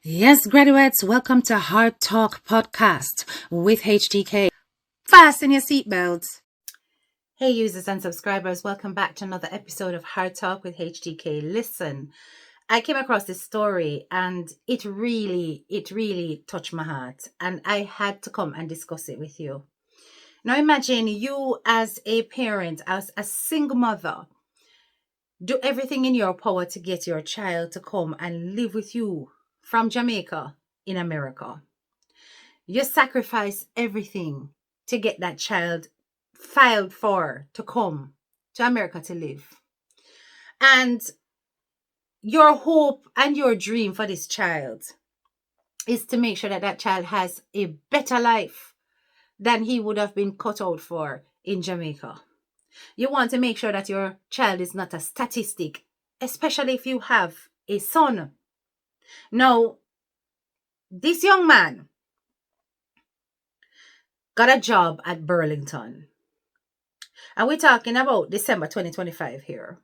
Yes, graduates, welcome to Hard Talk Podcast with HTK. Fasten your seatbelts. Hey, users and subscribers, welcome back to another episode of Hard Talk with HTK. Listen, I came across this story and it really touched my heart, and I had to come and discuss it with you. Now imagine you as a parent, as a single mother, do everything in your power to get your child to come and live with you from Jamaica in America. You sacrifice everything to get that child filed for to come to America to live. And your hope and your dream for this child is to make sure that that child has a better life than he would have been cut out for in Jamaica. You want to make sure that your child is not a statistic, especially if you have a son. Now, this young man got a job at Burlington. And we're talking about December 2025 here.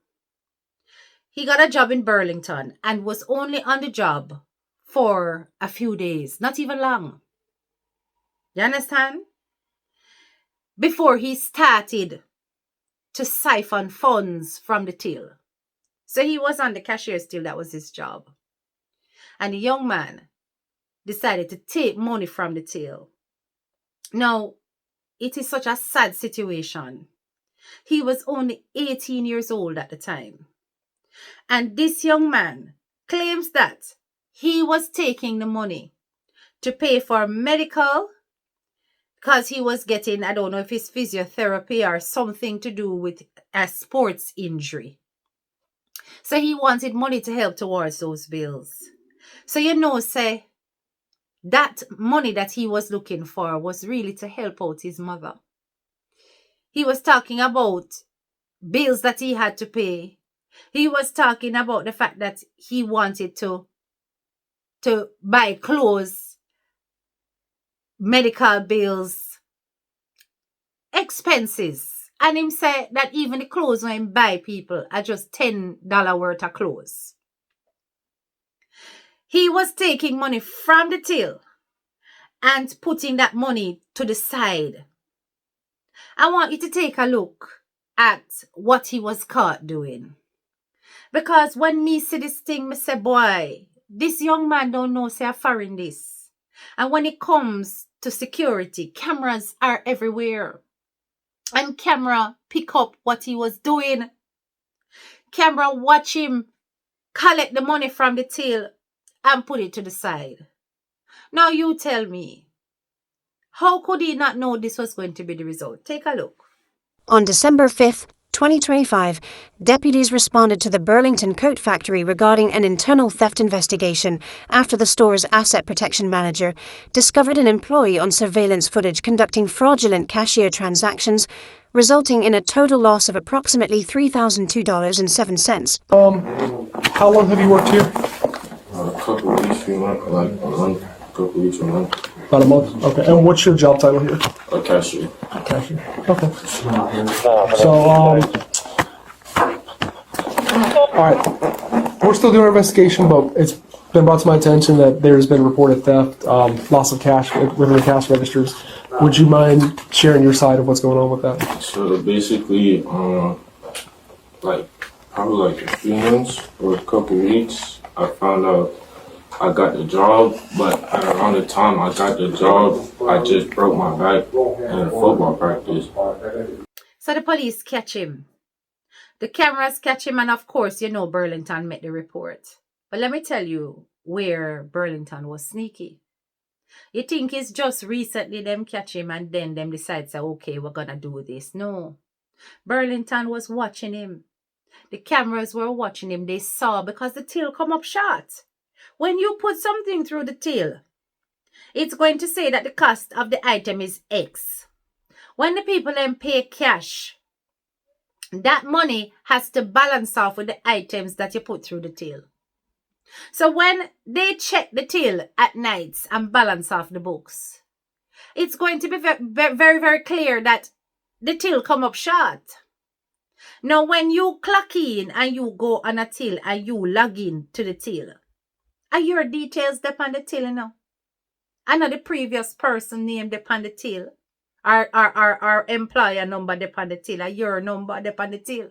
He got a job in Burlington and was only on the job for a few days, not even long. You understand? Before he started to siphon funds from the till. So he was on the cashier still, that was his job. And the young man decided to take money from the till. Now, it is such a sad situation. He was only 18 years old at the time. And this young man claims that he was taking the money to pay for medical, because he was getting, I don't know if it's physiotherapy or something to do with a sports injury. So he wanted money to help towards those bills. So say that money that he was looking for was really to help out his mother. He was talking about bills that he had to pay. He was talking about the fact that he wanted to buy clothes, medical bills, expenses. And him said that even the clothes when him buy people are just $10 worth of clothes. He was taking money from the till and putting that money to the side. I want you to take a look at what he was caught doing. Because when me see this thing, me say, boy, this young man don't know say a foreign this. And when it comes to security, cameras are everywhere. And camera pick up what he was doing. Camera watch him collect the money from the till and put it to the side. Now you tell me, how could he not know this was going to be the result? Take a look. On December 5th, 2025, deputies responded to the Burlington coat factory regarding an internal theft investigation after the store's asset protection manager discovered an employee on surveillance footage conducting fraudulent cashier transactions, resulting in a total loss of approximately $3,002.07. How long have you worked here? A couple weeks, few months, like a month, couple weeks, a month. About a month. Okay. And what's your job title here? A cashier. Cashier. Okay. So, all right. We're still doing our investigation, but it's been brought to my attention that there's been reported theft, loss of cash within the cash registers. Would you mind sharing your side of what's going on with that? So basically, like probably like a few months or a couple weeks, I found out I got the job, but around the time I got the job, I just broke my back in a football practice. So the police catch him. The cameras catch him, and of course, Burlington made the report. But let me tell you where Burlington was sneaky. You think it's just recently them catch him and then them decide, say, okay, we're gonna do this. No. Burlington was watching him. The cameras were watching him. They saw, because the till come up short. When you put something through the till, it's going to say that the cost of the item is X. When the people then pay cash, that money has to balance off with the items that you put through the till. So when they check the till at nights and balance off the books, it's going to be very clear that the till come up short. Now, when you clock in and you go on a till and you log in to the till, Are your details dep on the till, you know? I know the previous person named dep on the till. Our employer number dep on the till. Or your number dep on the till.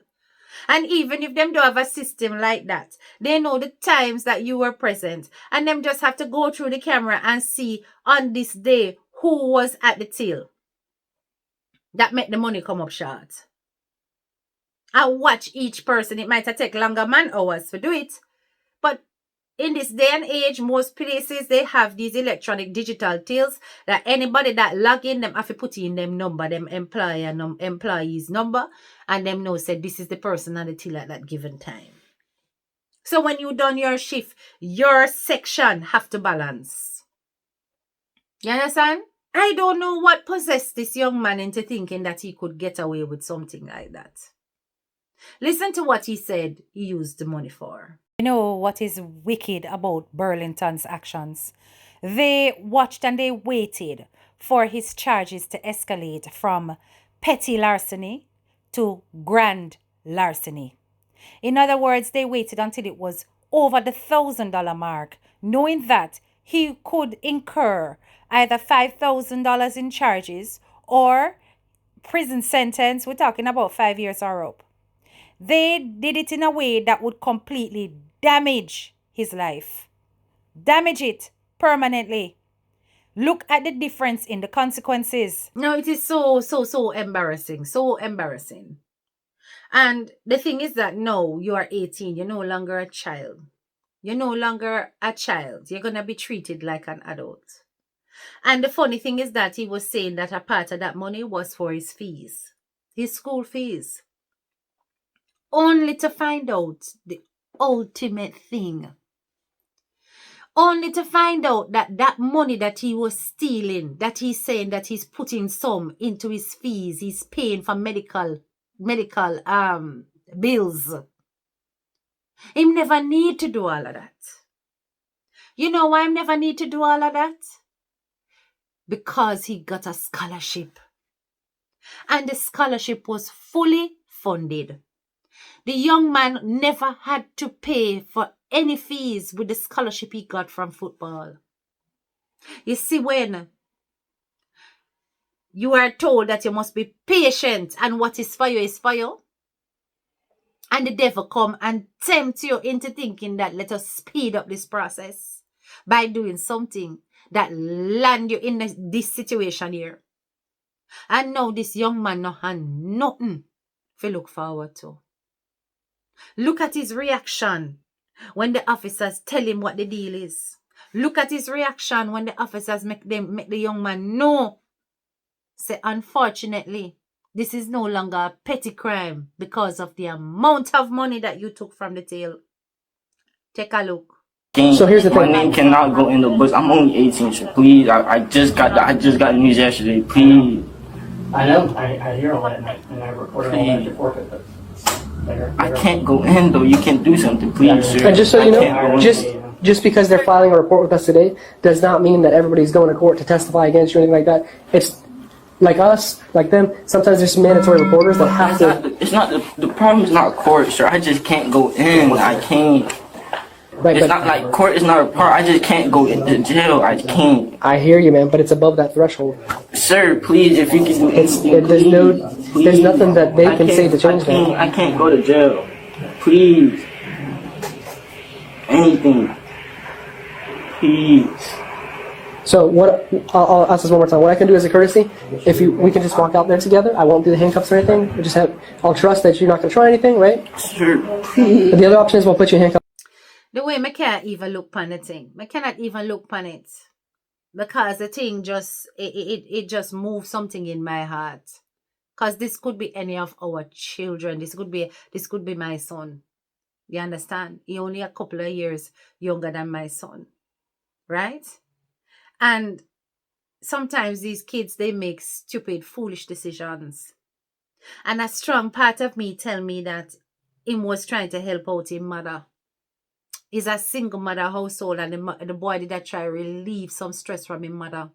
And even if them don't have a system like that, they know the times that you were present. And them just have to go through the camera and see on this day who was at the till. That make the money come up short. I watch each person. It might take longer man hours to do it. But in this day and age, most places, they have these electronic digital tills that anybody that log in, them have to put in them number, them employee's number, and them know say this is the person on the till at that given time. So when you done your shift, your section have to balance. You understand? I don't know what possessed this young man into thinking that he could get away with something like that. Listen to what he said he used the money for. You know what is wicked about Burlington's actions? They watched and they waited for his charges to escalate from petty larceny to grand larceny. In other words, they waited until it was over the $1,000 mark, knowing that he could incur either $5,000 in charges or prison sentence. We're talking about 5 years or up. They did it in a way that would completely damage his life. Damage it permanently. Look at the difference in the consequences. No, it is so embarrassing. So embarrassing. And the thing is that no, you are 18. You're no longer a child. You're no longer a child. You're going to be treated like an adult. And the funny thing is that he was saying that a part of that money was for his fees. His school fees. Only to find out the ultimate thing. Only to find out that that money that he was stealing, that he's saying that he's putting some into his fees, he's paying for medical bills. He never need to do all of that. You know why he never need to do all of that? Because he got a scholarship. And the scholarship was fully funded. The young man never had to pay for any fees with the scholarship he got from football. You see, when you are told that you must be patient and what is for you is for you, and the devil come and tempt you into thinking that let us speed up this process by doing something that land you in this situation here. And now this young man no have nothing to look forward to. Look at his reaction when the officers tell him what the deal is. Look at his reaction when the officers make the young man know. Say, unfortunately, this is no longer a petty crime because of the amount of money that you took from the tail. Take a look. So here's the thing. My name cannot go in the books. I'm only 18, so please. I just got the news yesterday. Please. I know. I hear all that, and I recorded all that before, but I can't go in though. You can do something, please, sir. And just so you I can't go know, in. just because they're filing a report with us today does not mean that everybody's going to court to testify against you or anything like that. It's like us, like them. Sometimes there's mandatory reporters that have to. It's not the problem is not court, sir. I just can't go in. I can't. Right, It's not like court is not a part. I just can't go into jail. I can't. I hear you, man, but it's above that threshold. Sir, please, if you can do anything, There's nothing that they can say to change that. I can't go to jail. Please. Anything. Please. So what? I'll ask this one more time. What I can do as a courtesy, we can just walk out there together. I won't do the handcuffs or anything. I'll trust that you're not going to try anything, right? Sir, please. But the other option is we'll put you in handcuffs. The way I can't even look upon the thing. I cannot even look upon it. Because the thing just, it just moves something in my heart. Because this could be any of our children. This could be my son. You understand? He only a couple of years younger than my son. Right? And sometimes these kids, they make stupid, foolish decisions. And a strong part of me tell me that him was trying to help out his mother. He's a single mother household, and the boy did try to relieve some stress from his mother.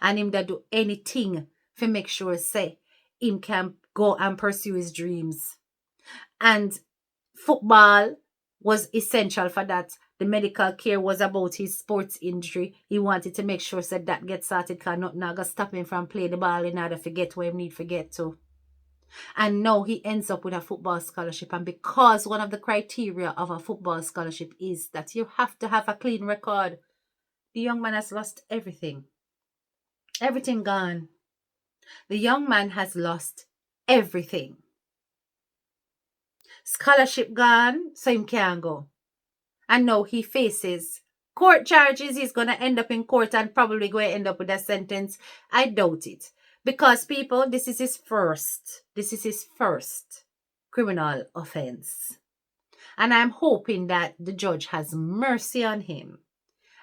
And him that do anything to make sure say him can go and pursue his dreams. And football was essential for that. The medical care was about his sports injury. He wanted to make sure that gets sorted because nothing not gonna stop him from playing the ball in order to get where he need to get to. And now he ends up with a football scholarship. And because one of the criteria of a football scholarship is that you have to have a clean record, the young man has lost everything. Everything gone. The young man has lost everything. Scholarship gone, so him can't go. And now he faces court charges. He's going to end up in court and probably going to end up with a sentence. I doubt it. Because people, this is his first criminal offense. And I'm hoping that the judge has mercy on him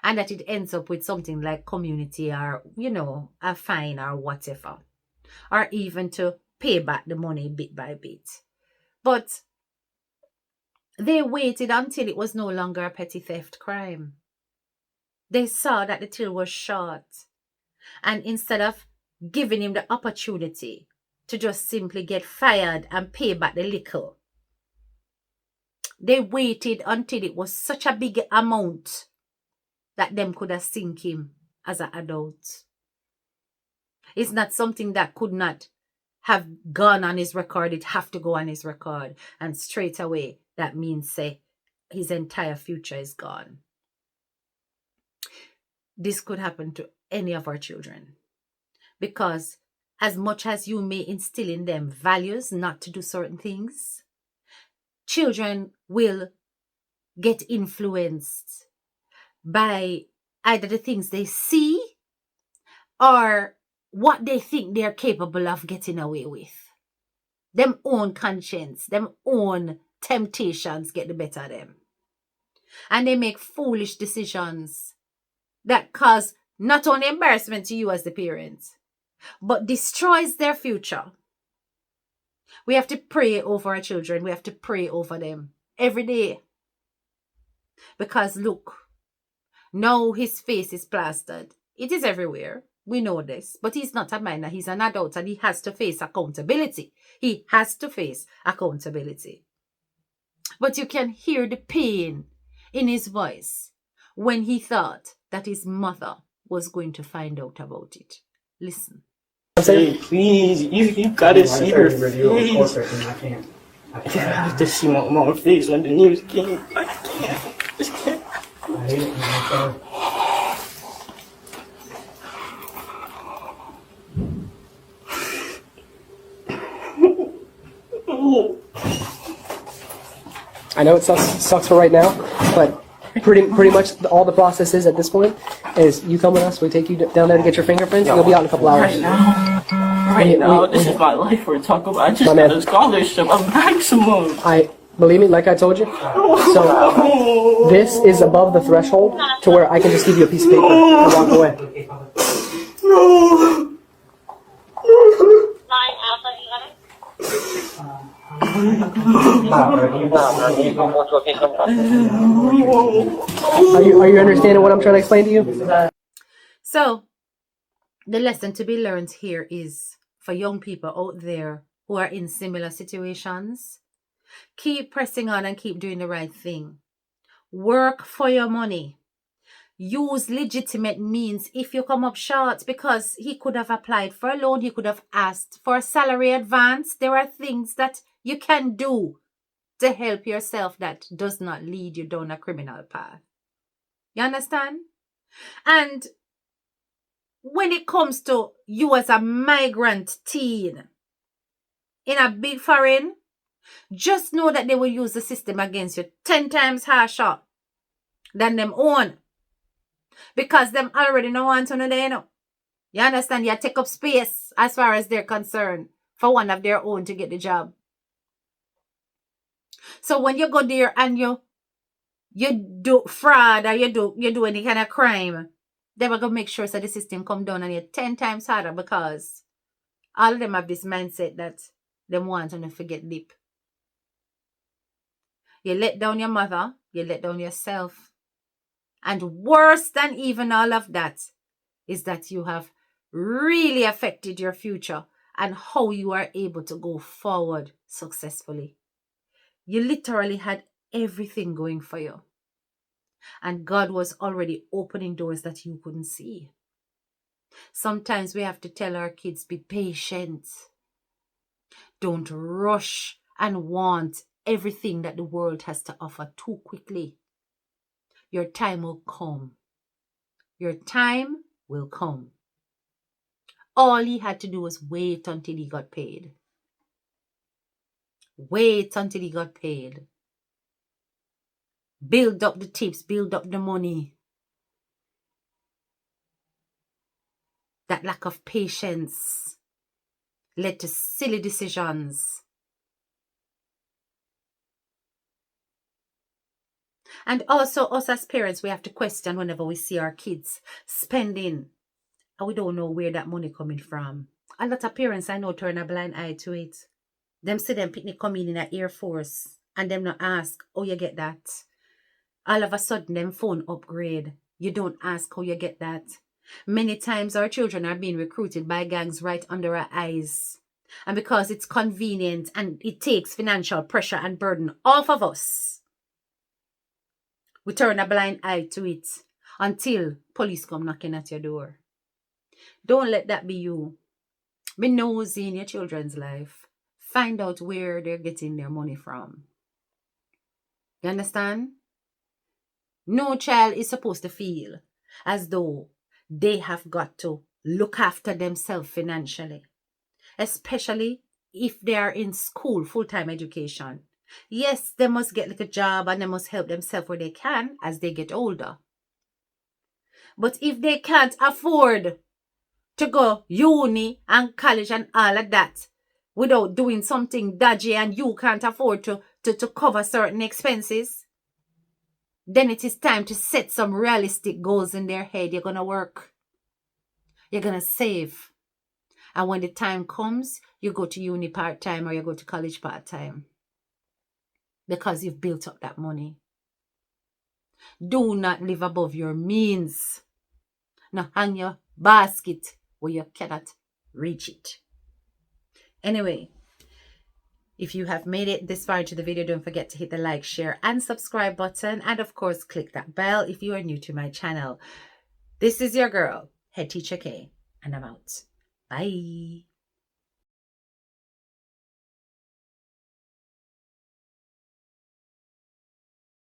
and that it ends up with something like community or, a fine or whatever. Or even to pay back the money bit by bit. But they waited until it was no longer a petty theft crime. They saw that the till was short. And instead of giving him the opportunity to just simply get fired and pay back the little, they waited until it was such a big amount that them could have sink him as an adult. It's not something that could not have gone on his record. It have to go on his record. And straight away, that means say his entire future is gone. This could happen to any of our children. Because as much as you may instill in them values not to do certain things, children will get influenced by either the things they see or what they think they're capable of getting away with. Them own conscience, them own temptations get the better of them. And they make foolish decisions that cause not only embarrassment to you as the parents, but destroys their future. We have to pray over our children. We have to pray over them every day. Because look, now his face is plastered. It is everywhere. We know this. But he's not a minor. He's an adult and he has to face accountability. He has to face accountability. But you can hear the pain in his voice when he thought that his mother was going to find out about it. Listen. Hey, please, you gotta see her face. I can't. I have to see my mom's face when the news came. I can't. I just can't. I hate it. I'm sorry. I know it sucks for right now, but pretty much all the process is at this point is you come with us, we take you down there to get your fingerprints, and you'll be out in a couple hours. Right now, this is my life we're talking about. I just got a scholarship, a maximum. Believe me, like I told you. So this is above the threshold to where I can just give you a piece of paper and walk away. No. Are you understanding what I'm trying to explain to you? So, the lesson to be learned here is for young people out there who are in similar situations, keep pressing on and keep doing the right thing. Work for your money. Use legitimate means if you come up short, because he could have applied for a loan. He could have asked for a salary advance. There are things that you can do to help yourself that does not lead you down a criminal path. You understand? And when it comes to you as a migrant teen in a big foreign, just know that they will use the system against you 10 times harsher than them own. Because them already know want to know they know. You understand? You take up space as far as they're concerned for one of their own to get the job. So when you go there and you do fraud or you do any kind of crime, they will go make sure that the system come down on you 10 times harder, because all of them have this mindset that they want to forget deep. You let down your mother, you let down yourself. And worse than even all of that is that you have really affected your future and how you are able to go forward successfully. You literally had everything going for you. And God was already opening doors that you couldn't see. Sometimes we have to tell our kids, be patient. Don't rush and want everything that the world has to offer too quickly. Your time will come. Your time will come. All he had to do was wait until he got paid. Wait until he got paid. Build up the tips, build up the money. That lack of patience led to silly decisions. And also, us as parents, we have to question whenever we see our kids spending, and we don't know where that money coming from. A lot of parents I know turn a blind eye to it. Them see them picnic coming in the Air Force, and them not ask, how you get that? All of a sudden, them phone upgrade. You don't ask how you get that. Many times our children are being recruited by gangs right under our eyes. And because it's convenient and it takes financial pressure and burden off of us, we turn a blind eye to it until police come knocking at your door. Don't let that be you. Be nosy in your children's life. Find out where they're getting their money from. You understand? No child is supposed to feel as though they have got to look after themselves financially, especially if they are in school, full-time education. Yes, they must get like a job and they must help themselves where they can as they get older. But if they can't afford to go uni and college and all of that without doing something dodgy, and you can't afford to cover certain expenses, then it is time to set some realistic goals in their head. You're going to work. You're going to save. And when the time comes, you go to uni part-time or you go to college part-time. Because you've built up that money. Do not live above your means. Now hang your basket where you cannot reach it. Anyway, if you have made it this far into the video, don't forget to hit the like, share, and subscribe button. And of course, click that bell if you are new to my channel. This is your girl, Head Teacher K, and I'm out. Bye.